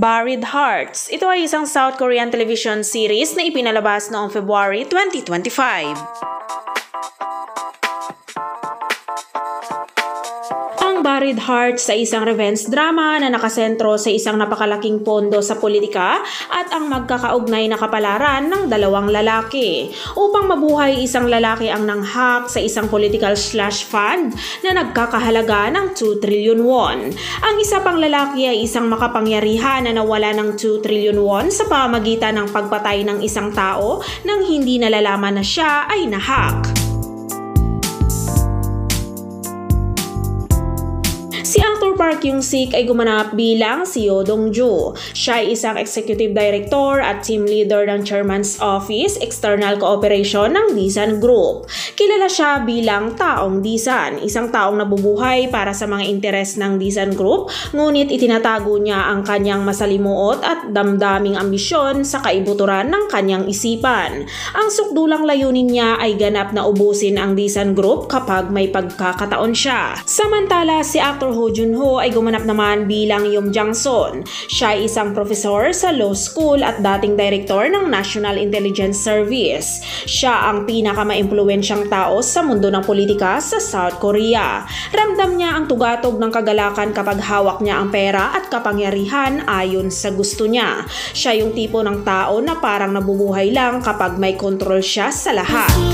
Buried Hearts. Ito ay isang South Korean television series na ipinalabas noong February 2025. Ang Buried Hearts sa isang revenge drama na nakasentro sa isang napakalaking pondo sa politika at ang magkakaugnay na kapalaran ng dalawang lalaki. Upang mabuhay, isang lalaki ang nanghak sa isang political slush fund na nagkakahalaga ng 2 trillion won. Ang isa pang lalaki ay isang makapangyarihan na nawala ng 2 trillion won sa pamamagitan ng pagpatay ng isang tao nang hindi nalalaman na siya ay nahak. Si actor Park Young-sik ay gumanap bilang si Yo Dong-ju. Siya ay isang executive director at team leader ng Chairman's Office External Cooperation ng Disan Group. Kilala siya bilang Taong Disan, isang taong nabubuhay para sa mga interes ng Disan Group, ngunit itinatago niya ang kanyang masalimuot at damdaming ambisyon sa kaibuturan ng kanyang isipan. Ang sukdulang layunin niya ay ganap na ubusin ang Disan Group kapag may pagkakataon siya. Samantala, si actor Ho Jun-ho ay gumanap naman bilang Yum Jang-son. Siya ay isang profesor sa law school at dating director ng National Intelligence Service. Siya ang pinakamaimpluwensyang tao sa mundo ng politika sa South Korea. Ramdam niya ang tugatog ng kagalakan kapag hawak niya ang pera at kapangyarihan ayon sa gusto niya. Siya yung tipo ng tao na parang nabubuhay lang kapag may kontrol siya sa lahat.